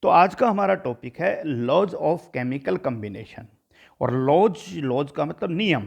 तो आज का हमारा टॉपिक है लॉज ऑफ केमिकल कम्बिनेशन। और लॉज लॉज का मतलब नियम,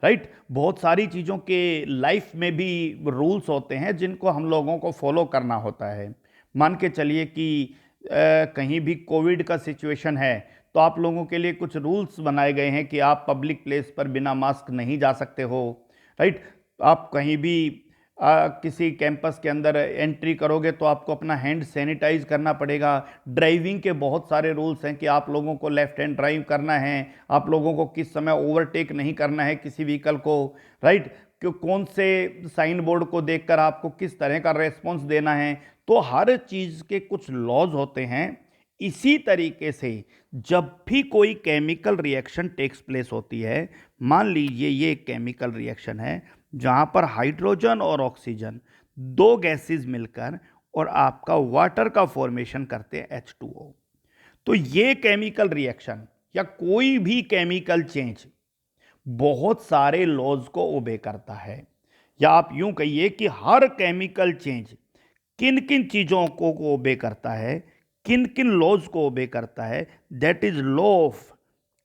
राइट। बहुत सारी चीज़ों के लाइफ में भी रूल्स होते हैं जिनको हम लोगों को फॉलो करना होता है। मान के चलिए कि कहीं भी कोविड का सिचुएशन है तो आप लोगों के लिए कुछ रूल्स बनाए गए हैं कि आप पब्लिक प्लेस पर बिना मास्क नहीं जा सकते हो, राइट। आप कहीं भी किसी कैंपस के अंदर एंट्री करोगे तो आपको अपना हैंड सैनिटाइज करना पड़ेगा। ड्राइविंग के बहुत सारे रूल्स हैं कि आप लोगों को लेफ्ट हैंड ड्राइव करना है, आप लोगों को किस समय ओवरटेक नहीं करना है किसी व्हीकल को, राइट। कि कौन से साइन बोर्ड को देखकर आपको किस तरह का रेस्पॉन्स देना है। तो हर चीज़ के कुछ लॉज होते हैं। इसी तरीके से जब भी कोई केमिकल रिएक्शन टेक्स प्लेस होती है, मान लीजिए ये एक केमिकल रिएक्शन है जहां पर हाइड्रोजन और ऑक्सीजन दो गैसेस मिलकर और आपका वाटर का फॉर्मेशन करते हैं H2O। तो ये केमिकल रिएक्शन या कोई भी केमिकल चेंज बहुत सारे लॉज को ओबे करता है। या आप यूं कहिए कि हर केमिकल चेंज किन किन चीजों को ओबे करता है, किन किन लॉज को ओबे करता है। That is law of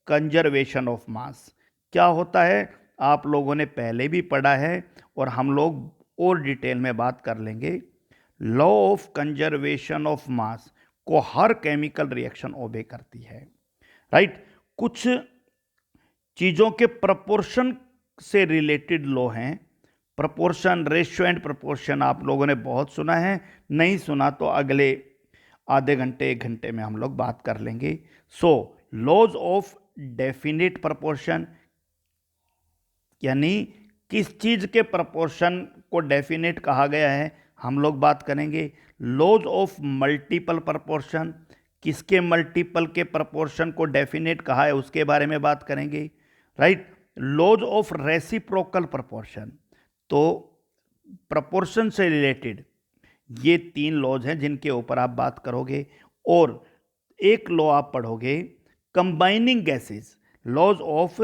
conservation of mass. क्या होता है आप लोगों ने पहले भी पढ़ा है और हम लोग और डिटेल में बात कर लेंगे। लॉ ऑफ कंजर्वेशन ऑफ मास को हर केमिकल रिएक्शन ओबे करती है, राइट। कुछ चीज़ों के प्रपोर्शन से रिलेटेड लॉ हैं। प्रपोर्शन, रेशियो एंड प्रपोर्शन आप लोगों ने बहुत सुना है, नहीं सुना तो अगले आधे घंटे एक घंटे में हम लोग बात कर लेंगे। सो लॉज ऑफ डेफिनिट प्रपोर्शन, यानी किस चीज़ के प्रपोर्शन को डेफिनेट कहा गया है हम लोग बात करेंगे। लॉज ऑफ मल्टीपल प्रपोर्शन, किसके मल्टीपल के प्रपोर्शन को डेफिनेट कहा है उसके बारे में बात करेंगे, right. Laws of reciprocal proportion, तो प्रपोर्शन से रिलेटेड ये तीन लॉज हैं जिनके ऊपर आप बात करोगे। और एक लॉ आप पढ़ोगे combining gases, laws of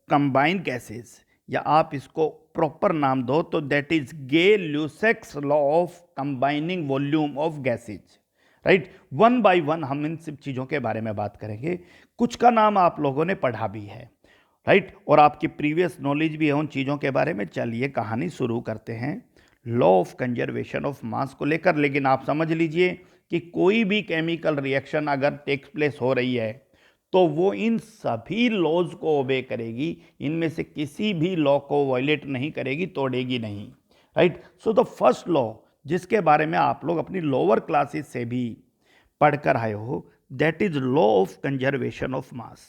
combined gases, या आप इसको प्रॉपर नाम दो तो that is Gay Lussac's law of combining volume of gases, right. One by one हम इन सब चीज़ों के बारे में बात करेंगे। कुछ का नाम आप लोगों ने पढ़ा भी है, राइट, और आपकी प्रीवियस नॉलेज भी है उन चीज़ों के बारे में। चलिए कहानी शुरू करते हैं लॉ ऑफ कंजर्वेशन ऑफ मास को लेकर। लेकिन आप समझ लीजिए कि कोई भी केमिकल रिएक्शन अगर टेक्स प्लेस हो रही है तो वो इन सभी लॉज को ओबे करेगी, इनमें से किसी भी लॉ को वायलेट नहीं करेगी, तोड़ेगी नहीं, right. So the first law जिसके बारे में आप लोग अपनी लोअर क्लासेस से भी पढ़कर आए हो, that is law of conservation of mass.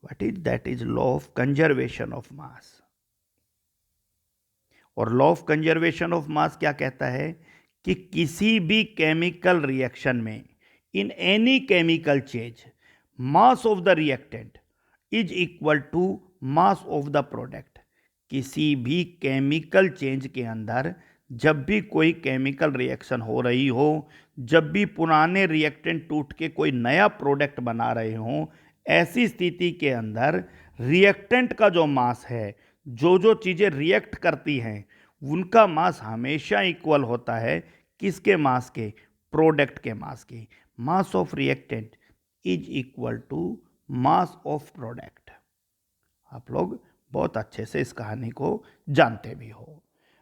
What is that is law of conservation of mass. और law of conservation of mass क्या कहता है कि किसी भी केमिकल रिएक्शन में in any chemical change, mass of the reactant is equal to mass of the product। किसी भी केमिकल चेंज के अंदर जब भी कोई केमिकल रिएक्शन हो रही हो, जब भी पुराने रिएक्टेंट टूट के कोई नया प्रोडक्ट बना रहे हों, ऐसी स्थिति के अंदर रिएक्टेंट का जो मास है, जो जो चीज़ें रिएक्ट करती हैं उनका मास हमेशा इक्वल होता है किसके मास के, प्रोडक्ट के मास के। Mass of reactant is equal to mass of product. आप लोग बहुत अच्छे से इस कहानी को जानते भी हो,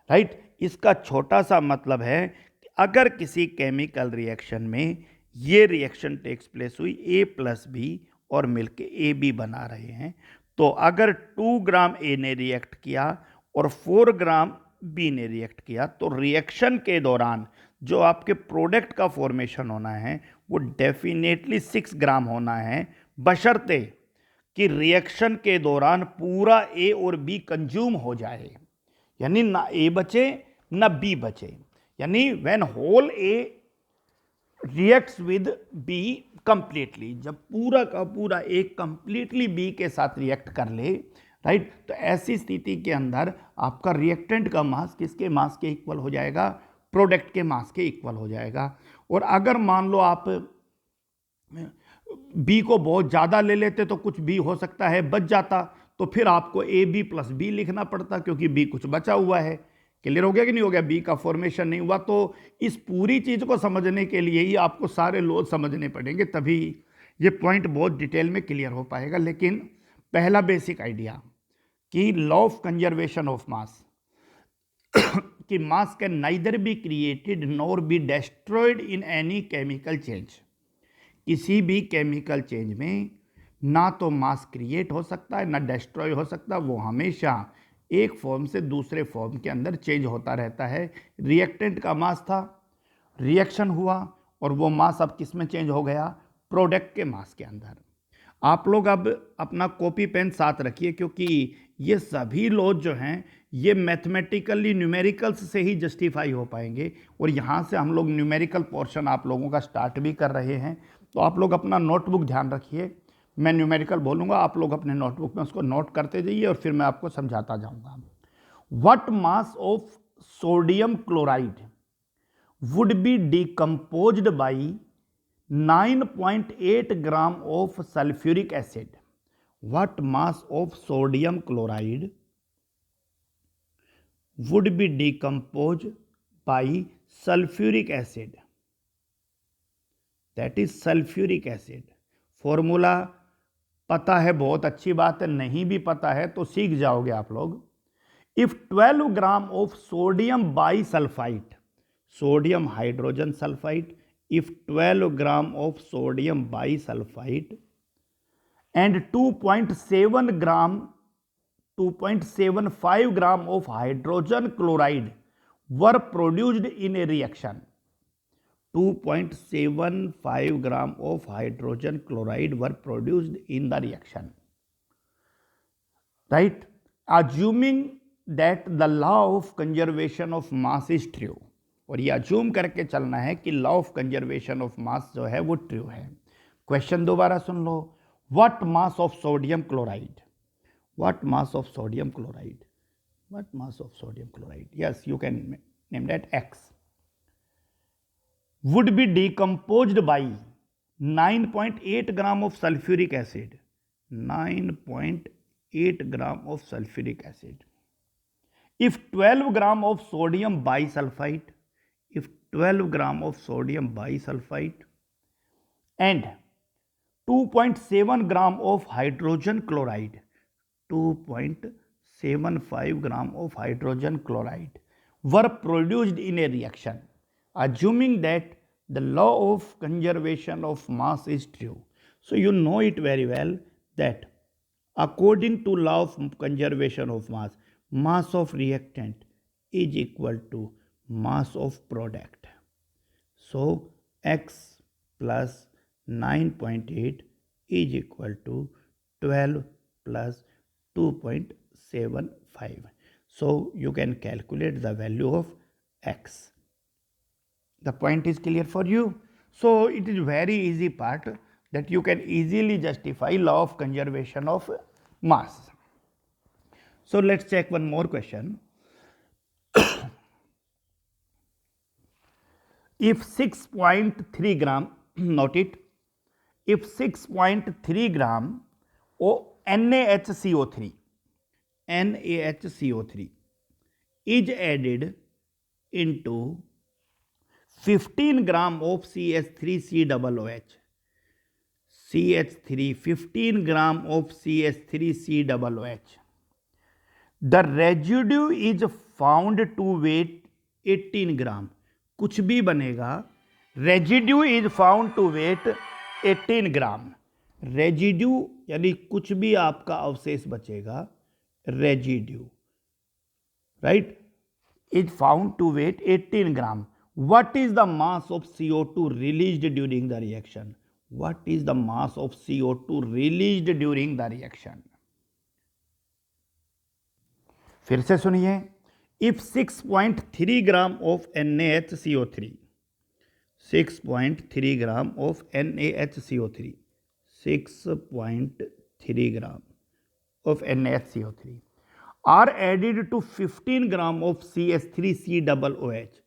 राइट। इसका छोटा सा मतलब है कि अगर किसी केमिकल रिएक्शन में ये रिएक्शन टेक्स प्लेस हुई, ए प्लस बी और मिलके ए बी बना रहे हैं, तो अगर 2 ग्राम ए ने रिएक्ट किया और 4 ग्राम बी ने रिएक्ट किया तो रिएक्शन के दौरान जो आपके प्रोडक्ट का फॉर्मेशन होना है वो डेफिनेटली 6 ग्राम होना है, बशर्ते कि रिएक्शन के दौरान पूरा ए और बी कंज्यूम हो जाए, यानी ना ए बचे ना बी बचे। यानी when whole A reacts with B completely, जब पूरा का पूरा ए कंप्लीटली बी के साथ रिएक्ट कर ले, राइट, तो ऐसी स्थिति के अंदर आपका रिएक्टेंट का मास किसके मास के इक्वल हो जाएगा, प्रोडक्ट के मास के इक्वल हो जाएगा। और अगर मान लो आप बी को बहुत ज़्यादा ले लेते तो कुछ बी हो सकता है बच जाता, तो फिर आपको ए बी प्लस बी लिखना पड़ता क्योंकि बी कुछ बचा हुआ है। क्लियर हो गया कि नहीं हो गया? बी का फॉर्मेशन नहीं हुआ। तो इस पूरी चीज़ को समझने के लिए ही आपको सारे लॉज समझने पड़ेंगे, तभी ये पॉइंट बहुत डिटेल में क्लियर हो पाएगा। लेकिन पहला बेसिक आइडिया कि law of conservation of mass, कि mass can neither be created nor be destroyed in any chemical change. किसी भी केमिकल चेंज में ना तो मास क्रिएट हो सकता है ना डेस्ट्रॉय हो सकता, वो हमेशा एक फॉर्म से दूसरे फॉर्म के अंदर चेंज होता रहता है। रिएक्टेंट का मास था, रिएक्शन हुआ और वो मास अब किस में चेंज हो गया? प्रोडक्ट के मास के अंदर। आप लोग अब अपना कॉपी पेन साथ रखिए, क्योंकि ये सभी लॉज जो हैं ये मैथमेटिकली न्यूमेरिकल्स से ही जस्टिफाई हो पाएंगे, और यहाँ से हम लोग न्यूमेरिकल पोर्शन आप लोगों का स्टार्ट भी कर रहे हैं। तो आप लोग अपना नोटबुक ध्यान रखिए, मैं न्यूमेरिकल बोलूँगा, आप लोग अपने नोटबुक में उसको नोट करते जाइए और फिर मैं आपको समझाता जाऊँगा। What mass of sodium chloride would be decomposed by 9.8 gram of sulfuric acid? What mass of sodium chloride would be decomposed by sulfuric acid? That is sulfuric acid. Formula पता है, बहुत अच्छी बात है, नहीं भी पता है तो सीख जाओगे आप लोग। If 12 gram of sodium bisulphide, sodium hydrogen sulphide, if 12 gram of sodium bisulfite and 2.75 gram of hydrogen chloride were produced in a reaction. 2.75 gram of hydrogen chloride were produced in the reaction, right? Assuming that the law of conservation of mass is true, और ये assume करके चलना है कि law of conservation of mass जो है वो true है। क्वेश्चन दोबारा सुन लो। What mass of sodium chloride, what mass of sodium chloride, what mass of sodium chloride, yes you can name that X, would be decomposed by 9.8 gram of sulphuric acid, 9.8 gram of sulphuric acid. If 12 gram of sodium bisulphide, if 12 gram of sodium bisulfite and 2.7 gram of hydrogen chloride, 2.75 gram of hydrogen chloride were produced in a reaction, assuming that the law of conservation of mass is true. So you know it very well that according to law of conservation of mass, mass of reactant is equal to mass of product. So x plus 9.8 is equal to 12 plus 2.75. So you can calculate the value of x. The point is clear for you? So it is very easy part that you can easily justify law of conservation of mass. So let's check one more question. If 6.3 gram, note it, if 6.3 gram of NaHCO3, NaHCO3 is added into 15 gram of CH3COOH, CH3, 15 gram of CH3COOH, the residue is found to weight 18 gram. कुछ भी बनेगा, residue is found to weigh 18 gram. Residue यानी कुछ भी आपका अवशेष बचेगा, residue, right, is found to weigh 18 gram. What is the mass of CO2 released during the reaction? What is the mass of CO2 released during the reaction? फिर से सुनिए। If 6.3 gram of NaHCO3, 6.3 gram of NaHCO3, 6.3 gram of NaHCO3 are added to 15 gram of CH3COOH,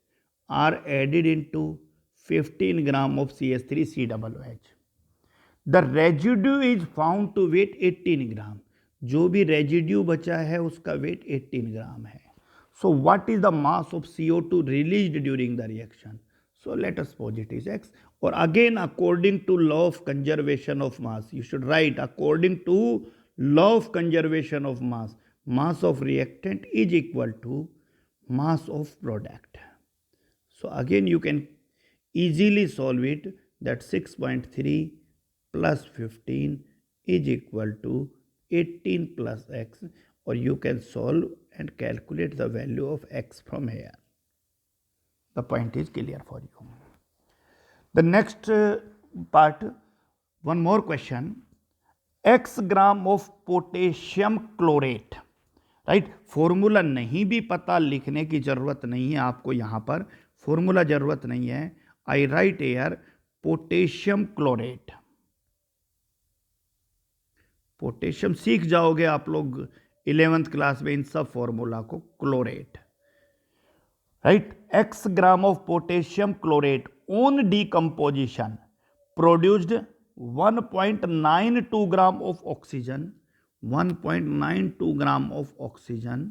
are added into 15 gram of CH3COOH. The residue is found to weight 18 gram. जो भी residue बचा है उसका wait 18 ग्राम है। So what is the mass of CO2 released during the reaction? So let us suppose it is X. Or again, according to law of conservation of mass, you should write according to law of conservation of mass of reactant is equal to mass of product. So again you can easily solve it, that 6.3 plus 15 is equal to 18 plus x, or you can solve and calculate the value of x from here. The point is clear for you. The next part, one more question. X gram of potassium chlorate, right. Formula नहीं भी पता, लिखने की जरूरत नहीं है आपको, यहां पर फॉर्मूला जरूरत नहीं है. I write here potassium chlorate. Potassium सीख जाओगे आप लोग 11th क्लास में इन सब फॉर्मूला को. Chlorate, right. X gram of potassium chlorate on decomposition produced 1.92 gram of oxygen, 1.92 gram of oxygen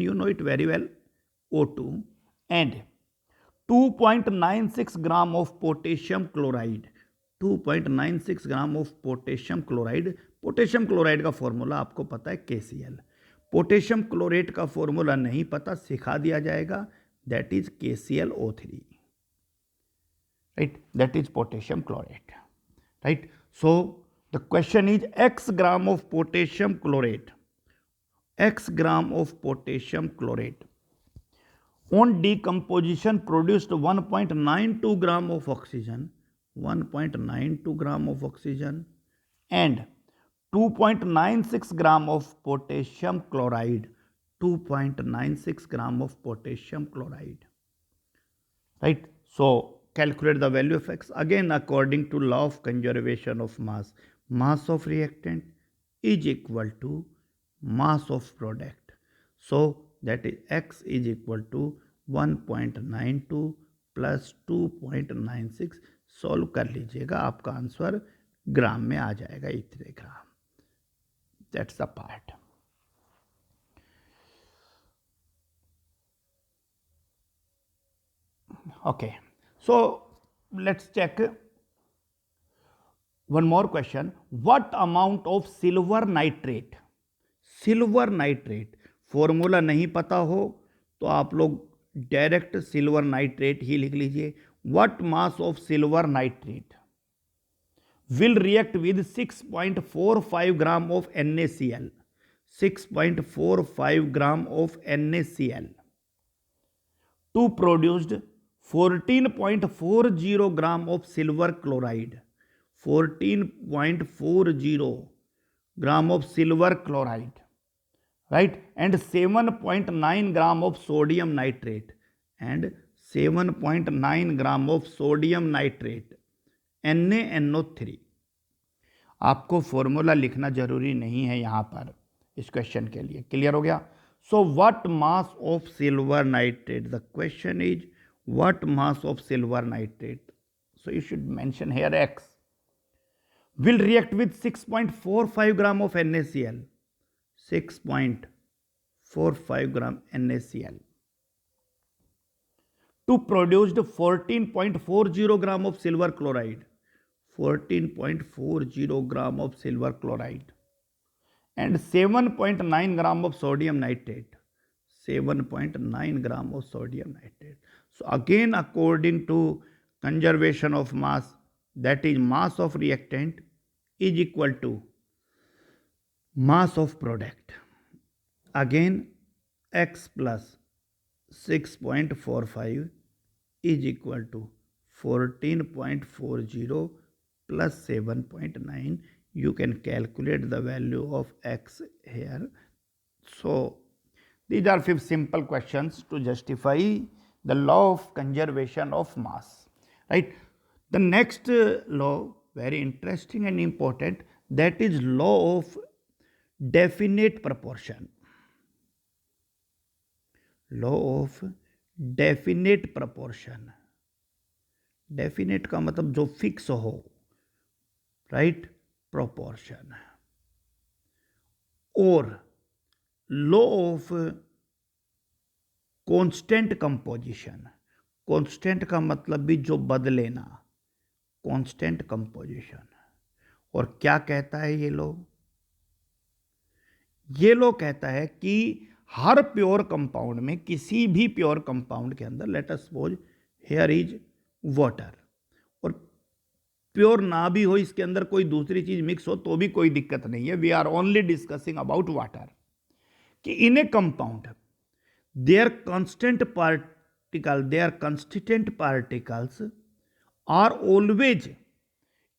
you know it very well, O2, and 2.96 gram of potassium chloride, 2.96 gram of potassium chloride. Potassium chloride का formula आपको पता है KCl. Potassium chlorate का formula नहीं पता, सिखा दिया जाएगा, that is KClO3, right? That is potassium chlorate, right? So the question is x gram of potassium chlorate, x gram of potassium chlorate on decomposition produced 1.92 gram of oxygen, 1.92 gram of oxygen and 2.96 gram of potassium chloride, 2.96 gram of potassium chloride, right? So calculate the value of x. Again, according to law of conservation of mass of reactant is equal to mass of product. So that is x is equal to 1.92 plus 2.96. Solve कर लीजिएगा, आपका answer gram में आ जाएगा, इतने gram. That's the part. Okay, so let's check one more question. What amount of silver nitrate, silver nitrate, formula नहीं पता हो तो आप लोग डायरेक्ट सिल्वर नाइट्रेट ही लिख लीजिए. What mass of silver nitrate will react with 6.45 gram of NaCl, 6.45 gram of NaCl to produced 14.40 gram of silver chloride, 14.40 gram of silver chloride, right? And 7.9 gram of sodium nitrate, and 7.9 gram of sodium nitrate, NaNO3. आपको formula लिखना जरूरी नहीं है यहां पर इस question के लिए. क्लियर हो गया? So what mass of silver nitrate, the question is what mass of silver nitrate. So you should mention here x will react with 6.45 gram of NaCl, 6.45 gram NaCl to produce 14.40 gram of silver chloride, 14.40 gram of silver chloride and 7.9 gram of sodium nitrate, 7.9 gram of sodium nitrate. So again, according to conservation of mass, that is mass of reactant is equal to mass of product. Again, x plus 6.45 is equal to 14.40 plus 7.9. You can calculate the value of x here. So these are 5 simple questions to justify the law of conservation of mass, right? The next law, very interesting and important, that is law of definite proportion. Law of definite proportion. Definite का मतलब जो fix हो, right? Proportion. और law of constant composition, constant का मतलब भी जो बदले ना, कांस्टेंट कंपोजिशन। और क्या कहता है ये लोग? ये लोग कहता है कि हर प्योर कंपाउंड में, किसी भी प्योर कंपाउंड के अंदर, let us suppose here is water, और प्योर ना भी हो, इसके अंदर कोई दूसरी चीज मिक्स हो तो भी कोई दिक्कत नहीं है, we are only discussing about water, कि in a compound their constituent particles are always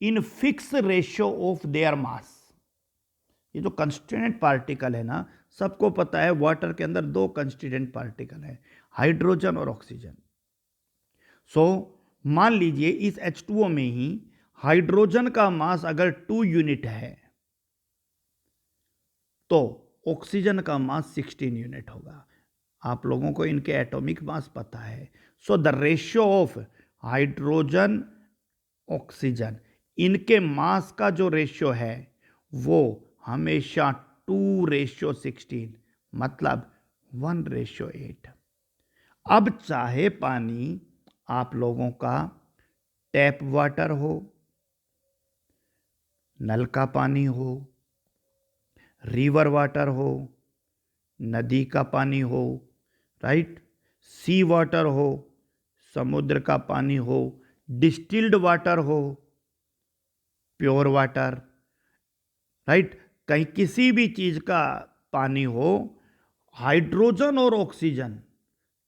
in fixed ratio of their mass। ये जो कंस्टिट्यूएंट पार्टिकल है ना, सबको पता है वाटर के अंदर दो कंस्टिट्यूएंट पार्टिकल है, हाइड्रोजन और ऑक्सीजन। सो मान लीजिए इस H2O में ही हाइड्रोजन का मास अगर 2 यूनिट है तो ऑक्सीजन का मास 16 यूनिट होगा। आप लोगों को इनके एटॉमिक मास पता है। So the ratio of hydrogen oxygen, इनके मास का जो रेशियो है वो हमेशा 2:16, मतलब 1:8। अब चाहे पानी आप लोगों का टैप वाटर हो, नल का पानी हो, रिवर वाटर हो, नदी का पानी हो, राइट, सी वाटर हो, समुद्र का पानी हो, डिस्टिल्ड वाटर हो, प्योर वाटर, राइट, कहीं किसी भी चीज का पानी हो, हाइड्रोजन और ऑक्सीजन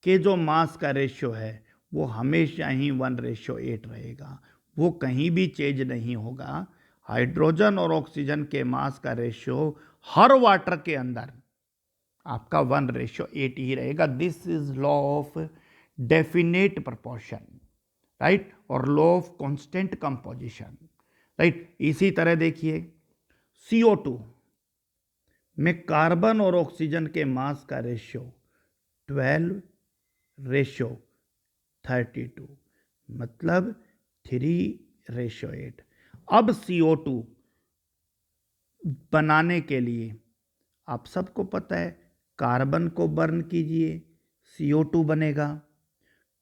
के जो मास का रेशियो है वो हमेशा ही 1:8 रहेगा, वो कहीं भी चेंज नहीं होगा। हाइड्रोजन और ऑक्सीजन के मास का रेशियो हर वाटर के अंदर आपका 1:8 ही रहेगा। This is law of definite proportion, right, और law of constant composition, right. इसी तरह देखिए CO2 में कार्बन और ऑक्सीजन के मास का रेशियो 12:32, मतलब 3:8। अब CO2 बनाने के लिए आप सबको पता है, कार्बन को बर्न कीजिए CO2 बनेगा,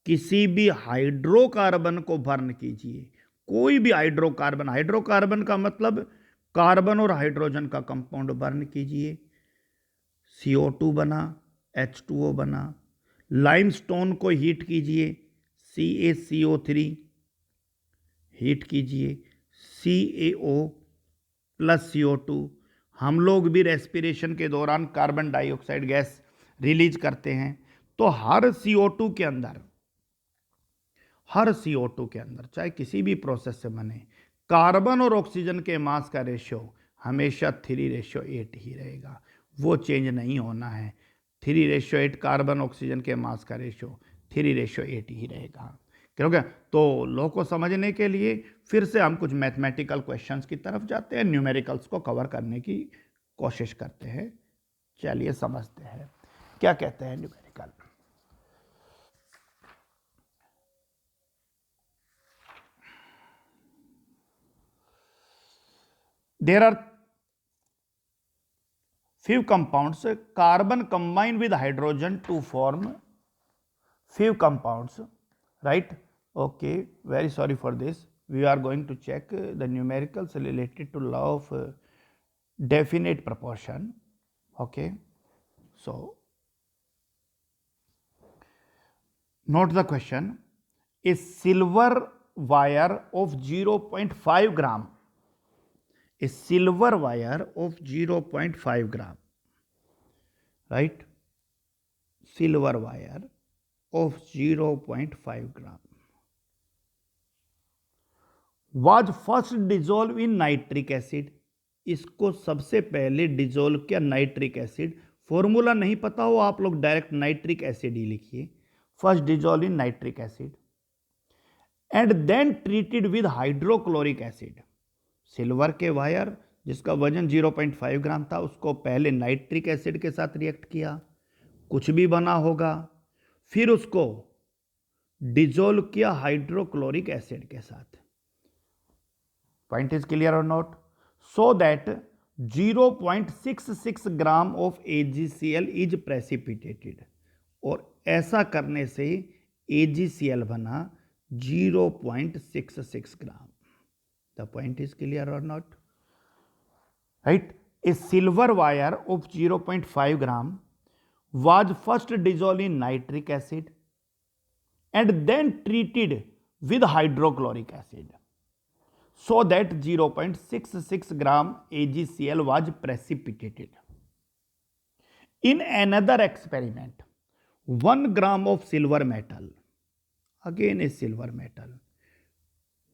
किसी भी हाइड्रोकार्बन को बर्न कीजिए, कोई भी हाइड्रोकार्बन, हाइड्रोकार्बन का मतलब कार्बन और हाइड्रोजन का कंपाउंड बर्न कीजिए, CO2 बना, H2O बना। लाइमस्टोन को हीट कीजिए, CaCO3, हीट कीजिए, CaO प्लस CO2। हम लोग भी रेस्पिरेशन के दौरान कार्बन डाइऑक्साइड गैस रिलीज करते हैं। तो हर CO2 के अंदर, हर CO2 के अंदर चाहे किसी भी प्रोसेस से बने, कार्बन और ऑक्सीजन के मास का रेशियो हमेशा 3:8 ही रहेगा, वो चेंज नहीं होना है। 3:8 कार्बन ऑक्सीजन के मास का रेशियो 3:8 ही रहेगा। क्योंकि तो लॉ को समझने के लिए फिर से हम कुछ मैथमेटिकल क्वेश्चंस की तरफ जाते हैं, न्यूमेरिकल्स को कवर करने की कोशिश करते हैं। चलिए समझते हैं क्या कहते हैं numerical. There are few compounds, carbon combine with hydrogen to form few compounds, right? Okay, very sorry for this. We are going to check the numericals related to law of definite proportion. Okay, so note the question. A silver wire of 0.5 gram, a silver wire of 0.5 gram, right, silver wire of 0.5 gram was first dissolved in nitric acid। इसको सबसे पहले dissolve किया nitric acid. Formula नहीं पता हो आप लोग direct nitric acid ही लिखिए, first dissolve in nitric acid and then treated with hydrochloric acid. Silver के वायर जिसका वजन 0.5 ग्राम था, उसको पहले नाइट्रिक एसिड के साथ रिएक्ट किया, कुछ भी बना होगा, फिर उसको डिजोल्व किया हाइड्रोक्लोरिक एसिड के साथ। पॉइंट इज क्लियर और not? So that 0.66 gram of AgCl is precipitated. और ऐसा करने से AgCl बना 0.66 ग्राम। द पॉइंट इज क्लियर और not? Right? A silver wire of 0.5 gram was first dissolved in nitric acid and then treated with hydrochloric acid so that 0.66 gram AgCl was precipitated. In another experiment, 1 gram of silver metal, again a silver metal,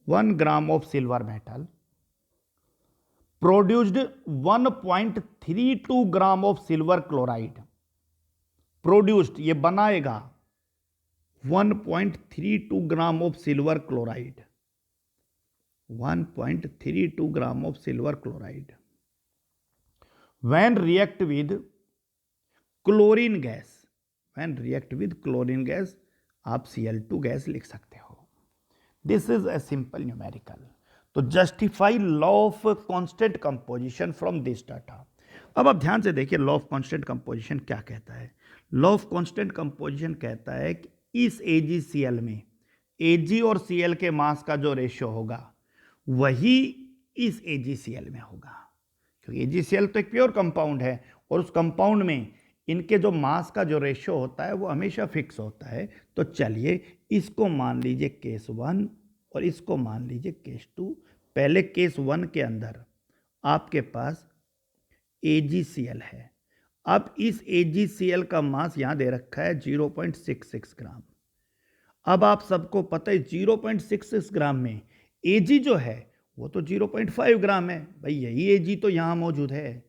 1 gram of silver metal produced 1.32 gram of silver chloride. Produced, ये बनाएगा 1.32 gram of silver chloride, 1.32 gram of silver chloride when react with chlorine gas, when react with chlorine gas आप Cl2 gas लिख सकते हो। This is a simple numerical. तो justify law of constant composition from this data. अब आप ध्यान से देखिए लॉ ऑफ कांस्टेंट कंपोजिशन क्या कहता है। लॉ ऑफ कांस्टेंट कंपोजिशन कहता है कि इस AgCl में Ag और Cl के मास का जो रेशियो होगा वही इस AgCl में होगा, क्योंकि AgCl तो एक प्योर कंपाउंड है और उस कंपाउंड में इनके जो मास का जो रेशियो होता है वो हमेशा फिक्स होता है। तो चलिए इसको मान लीजिए केस 1 और इसको मान लीजिए केस 2। पहले केस 1 के अंदर आपके पास AgCl है। अब इस AgCl का मास यहां दे रखा है 0.66 ग्राम। अब आप सबको पता है 0.66 ग्राम में Ag जो है वो तो 0.5 ग्राम है। भाई यही Ag तो यहां मौजूद है,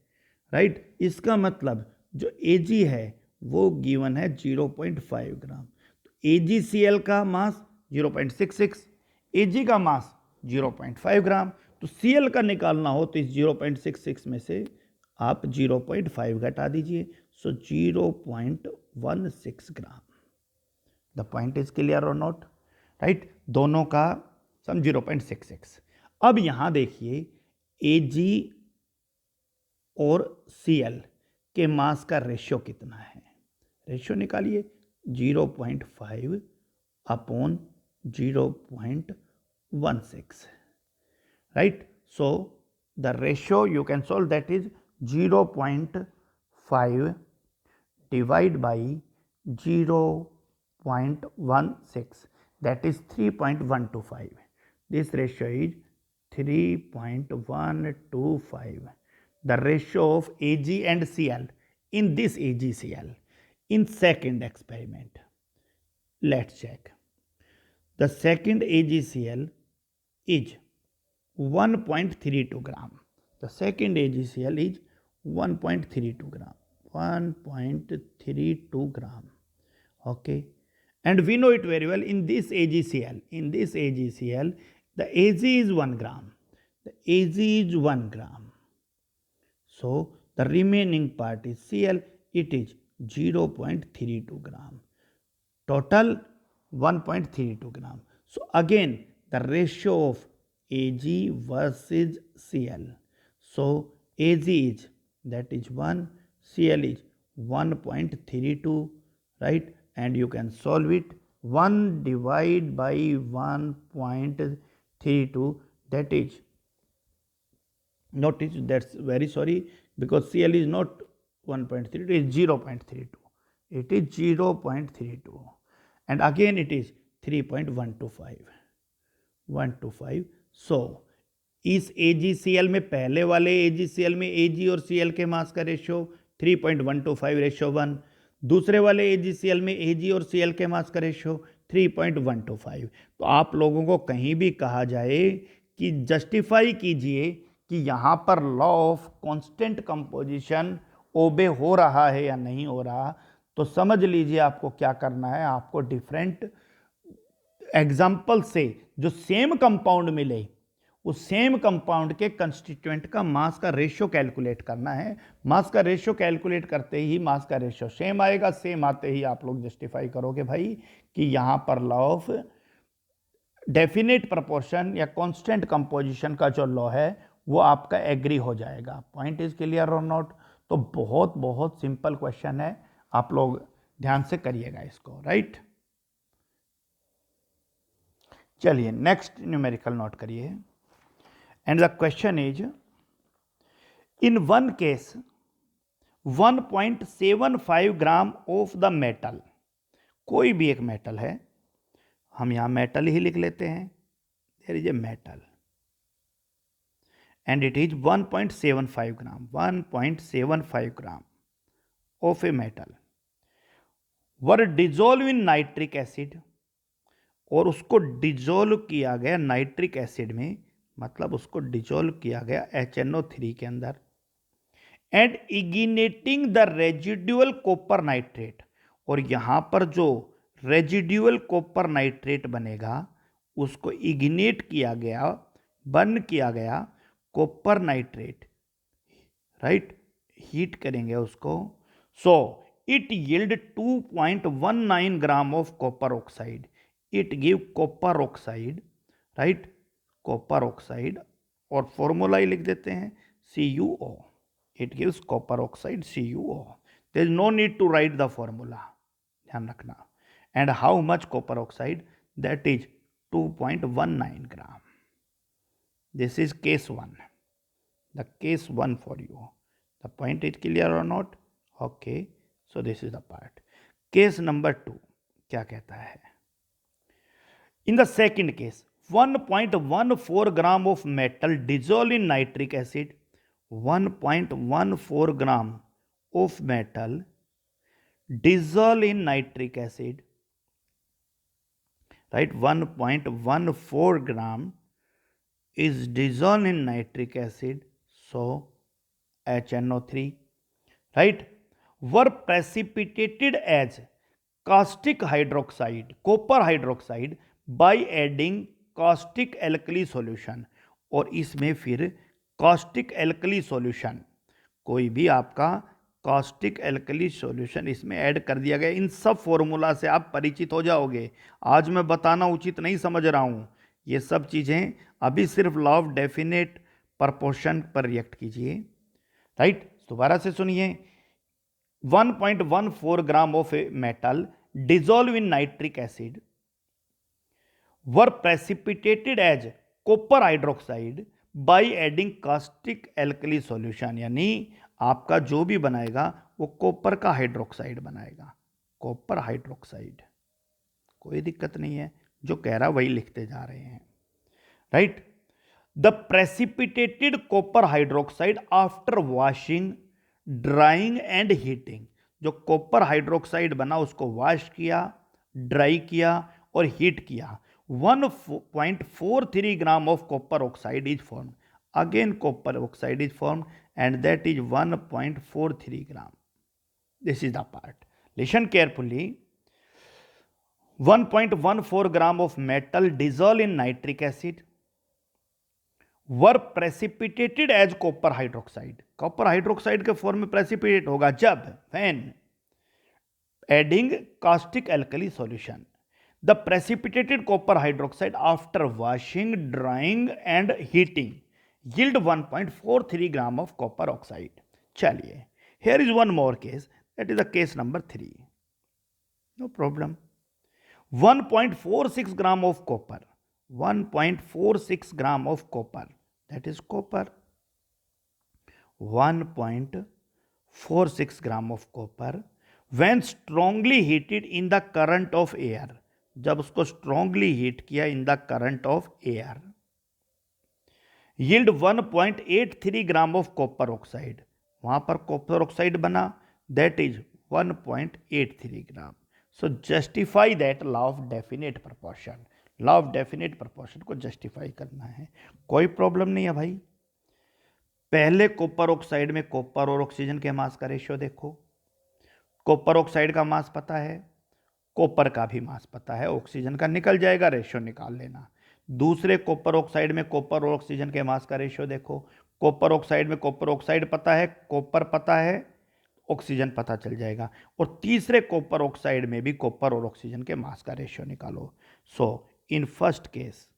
राइट? इसका मतलब जो Ag है वो गिवन है 0.5 ग्राम। तो AgCl का मास 0.66, Ag का मास 0.5 ग्राम। तो Cl का निकालना हो तो इस 0.66 में से आप 0.5 घटा दीजिए, सो 0.16 ग्राम। द पॉइंट इज क्लियर और नॉट? राइट? दोनों का सम 0.66। अब यहां देखिए Ag और Cl के मास का रेशियो कितना है। रेशियो निकालिए, 0.5 upon 0.16, right? So the ratio you can solve, that is 0.5 divide by 0.16, that is 3.125. This ratio is 3.125. The ratio of Ag and Cl in this AgCl in second experiment. Let's check. The second AgCl is 1.32 gram. The second AgCl is 1.32 gram. 1.32 gram. Okay. And we know it very well in this AgCl. In this AgCl, the Ag is 1 gram. The Ag is 1 gram. So the remaining part is Cl. It is 0.32 gram. Total 1.32 gram. So again the ratio of Ag versus Cl. So Ag is, that is 1, Cl is 1.32, right? And you can solve it. 1 divided by 1.32, that is, notice that's very sorry, because Cl is not 1.32, it is 0.32. It is 0.32. And again it is 3.125. 125. So इस AgCl में, पहले वाले AgCl में Ag और Cl के मास का ratio 3.125:1, दूसरे वाले AgCl में Ag और Cl के मास का रेशियो 3.125। तो आप लोगों को कहीं भी कहा जाए कि जस्टिफाई कीजिए कि यहाँ पर लॉ ऑफ कांस्टेंट कंपोजिशन ओबे हो रहा है या नहीं हो रहा, तो समझ लीजिए आपको क्या करना है। आपको डिफरेंट एग्जाम्पल से जो सेम कंपाउंड मिले उस सेम कंपाउंड के कंस्टिट्यूएंट का मास का रेशियो कैलकुलेट करना है। मास का रेशियो कैलकुलेट करते ही मास का रेशियो सेम आएगा, सेम आते ही आप लोग जस्टिफाई करोगे भाई कि यहां पर लॉ ऑफ डेफिनेट प्रोपोर्शन या कांस्टेंट कंपोजिशन का जो लॉ है वो आपका एग्री हो जाएगा। पॉइंट इज क्लियर और नॉट? तो बहुत बहुत सिंपल क्वेश्चन है, आप लोग ध्यान से करिएगा इसको, राइट। चलिए नेक्स्ट न्यूमेरिकल नोट करिए। And the question is, in one case 1.75 gram of the metal, कोई भी एक मेटल है, हम यहां मेटल ही लिख लेते हैं, there is a metal and it is 1.75 gram, 1.75 gram of a metal were dissolved in nitric acid, और उसको डिजोल्व किया गया नाइट्रिक एसिड में, मतलब उसको डिजोल्व किया गया HNO3 के अंदर, and igniting the residual copper nitrate, और यहां पर जो रेजिडुअल कॉपर नाइट्रेट बनेगा उसको इग्नेट किया गया, बर्न किया गया कॉपर नाइट्रेट, राइट, हीट करेंगे उसको। So it yield 2.19 gram of copper oxide, it give copper oxide, right, copper oxide, और फॉर्मूला ही लिख देते हैं CuO, it gives copper oxide CuO, there is no need to write the formula, ध्यान रखना। And how much copper oxide, that is 2.19 gram. This is case 1, the case 1 for you. The point is clear or not? Okay, so this is the part. Case number 2 क्या कहता है? In the second case, 1.14 gram of metal dissolved in nitric acid, 1.14 gram of metal dissolved in nitric acid, right, 1.14 gram is dissolved in nitric acid, so HNO3, right, were precipitated as caustic hydroxide, copper hydroxide, by adding caustic alkali solution, और इसमें फिर caustic alkali solution, कोई भी आपका caustic alkali solution इसमें add कर दिया गया। इन सब फॉर्मूला से आप परिचित हो जाओगे, आज मैं बताना उचित नहीं समझ रहा हूं, ये सब चीजें अभी सिर्फ लॉ ऑफ डेफिनेट प्रपोर्शन पर रिएक्ट कीजिए, राइट। दोबारा से सुनिए, 1.14 gram of a metal dissolve in nitric acid were precipitated as copper hydroxide by adding caustic alkali solution, यानी आपका जो भी बनाएगा वो कॉपर का हाइड्रोक्साइड बनाएगा, कॉपर हाइड्रोक्साइड, कोई दिक्कत नहीं है, जो कह रहा वही लिखते जा रहे हैं, right. The precipitated copper hydroxide after washing, drawing and heating, जो कॉपर हाइड्रोक्साइड बना उसको वॉश किया, ड्राई किया और हीट किया, 1.43 ग्राम of copper oxide is formed, again copper oxide is formed and that is 1.43 gram. This is the part, listen carefully. 1.14 gram of metal dissolved in nitric acid were precipitated as copper hydroxide, copper hydroxide के form में precipitate होगा जब, when adding caustic alkali solution, the precipitated copper hydroxide after washing, drying and heating yield 1.43 gram of copper oxide। चलिए, here is one more case, that is the case number 3, no problem। 1.46 gram of copper, 1.46 gram of copper, that is copper, 1.46 gram of copper when strongly heated in the current of air, जब उसको strongly heat किया in the current of air, yield 1.83 gram of copper oxide, वहां पर copper oxide बना, that is 1.83 gram। So justify that law of definite proportion, law of definite proportion को justify करना है, कोई प्रॉब्लम नहीं है भाई। पहले कॉपर ऑक्साइड में कॉपर और ऑक्सीजन के मास का रेशियो देखो, कॉपर ऑक्साइड का मास पता है, कॉपर का भी मास पता है, ऑक्सीजन का निकल जाएगा, रेशियो निकाल लेना। दूसरे कॉपर ऑक्साइड में कॉपर और ऑक्सीजन के मास का रेशियो देखो, कॉपर ऑक्साइड में कॉपर ऑक्साइड पता है, कॉपर पता है, ऑक्सीजन पता चल जाएगा। और तीसरे कॉपर ऑक्साइड में भी कॉपर और ऑक्सीजन के मास का रेशियो निकालो। So in first case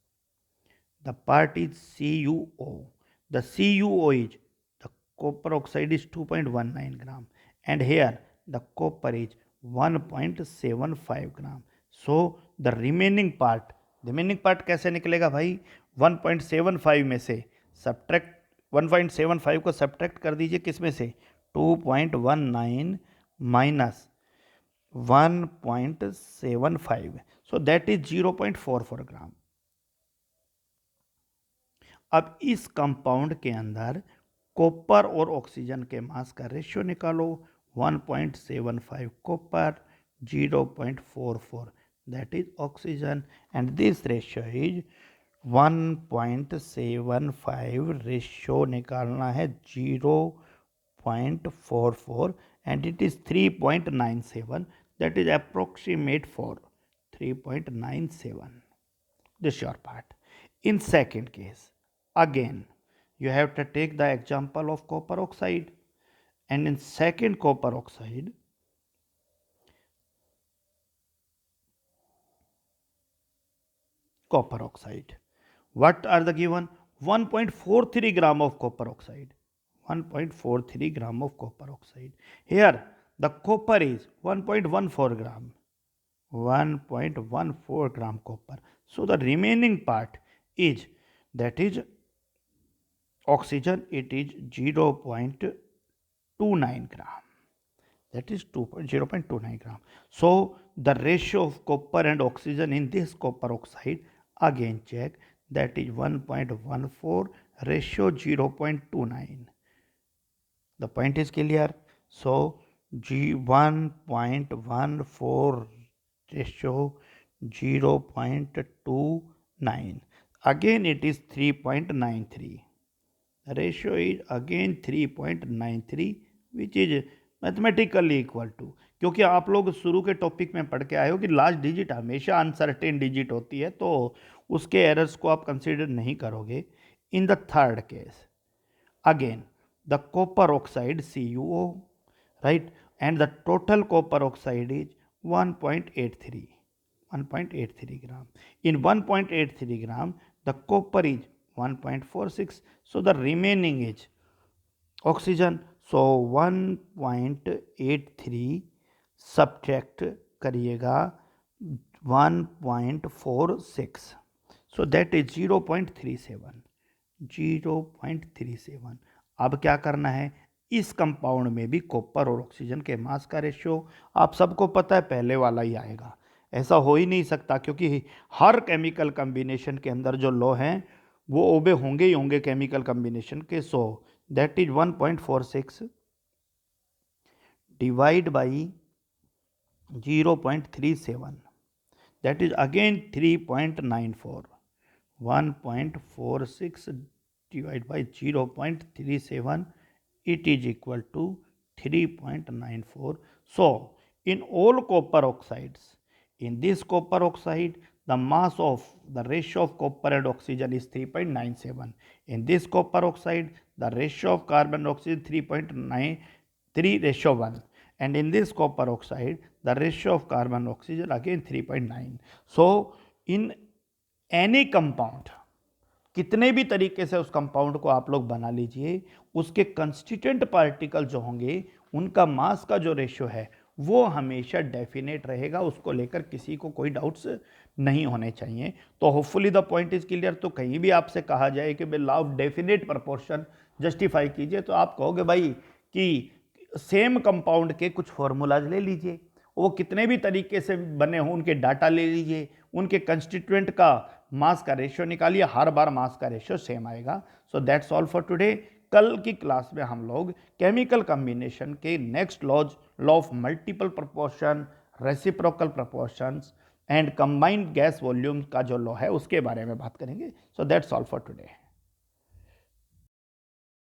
the part is CuO, the CuO is the copper oxide is 2.19 gram and here the copper is 1.75 gram. So the remaining part कैसे निकलेगा भाई? 1.75 में से सब्ट्रैक्ट 1.75 को सब्ट्रैक्ट कर दीजिए किस में से? 2.19 माइनस 1.75, सो दैट इज 0.44 ग्राम। अब इस कंपाउंड के अंदर कॉपर और ऑक्सीजन के मास का रेशियो निकालो। 1.75 copper, 0.44 that is oxygen, and this ratio is 1.75 ratio निकालना है 0.44 and it is 3.97, that is approximate for 3.97. This is your part. In second case, again you have to take the example of copper oxide, and in second copper oxide what are the given? 1.43 gram of copper oxide. 1.43 gram of copper oxide. Here the copper is 1.14 gram. 1.14 gram copper. So the remaining part is, that is oxygen, it is 0.29 gram. That is 0.29 gram. So the ratio of copper and oxygen in this copper oxide, again check, that is 1.14 ratio 0.29. The point is clear. So G1.14 ratio 0.29. Again it is 3.93. Ratio is again 3.93, which is mathematically equal to, क्योंकि आप लोग शुरू के topic में पढ़ के आए हो कि लास्ट डिजिट हमेशा अनसर्टेन डिजिट होती है, तो उसके एरर्स को आप कंसीडर नहीं करोगे. In the third case, again the copper oxide CuO, right, and the total copper oxide is 1.83 gram. In 1.83 gram, the copper is 1.46, so the remaining is oxygen. So 1.83 subtract करिएगा 1.46, so that is 0.37. अब क्या करना है? इस compound में भी copper और oxygen के मास का रेशियो आप सबको पता है पहले वाला ही आएगा. ऐसा हो ही नहीं सकता, क्योंकि हर केमिकल कम्बिनेशन के अंदर जो लॉ हैं वो ओबे होंगे ही होंगे केमिकल कम्बिनेशन के. So that is 1.46 divide by 0.37, that is again 3.94. 1.46 divided by 0.37, it is equal to 3.94. So in all copper oxides, in this copper oxide, the mass of the ratio of copper and oxygen is 3.97. In this copper oxide, the ratio of carbon and oxygen 3.93:1. And in this copper oxide, the ratio of carbon and oxygen again 3.9. So in any compound, कितने भी तरीके से उस compound को आप लोग बना लीजिए, उसके कंस्टिट्यूएंट पार्टिकल जो होंगे उनका मास का जो रेशियो है वो हमेशा डेफिनेट रहेगा. उसको लेकर किसी को कोई डाउट्स नहीं होने चाहिए. तो hopefully the point is clear. तो कहीं भी आपसे कहा जाए कि भाई law of definite proportion justify कीजिए, तो आप कहोगे भाई कि सेम कंपाउंड के कुछ फॉर्मूलाज ले लीजिए, वो कितने भी तरीके से बने हों उनके डाटा ले लीजिए, उनके कंस्टिट्यूएंट का मास का रेशियो निकालिए, हर बार मास का रेशियो सेम आएगा. So that's all for today. कल की क्लास में हम लोग केमिकल कॉम्बिनेशन के next law of multiple proportion, reciprocal proportions and combined gas volume का जो लॉ है उसके बारे में बात करेंगे. So that's all for today.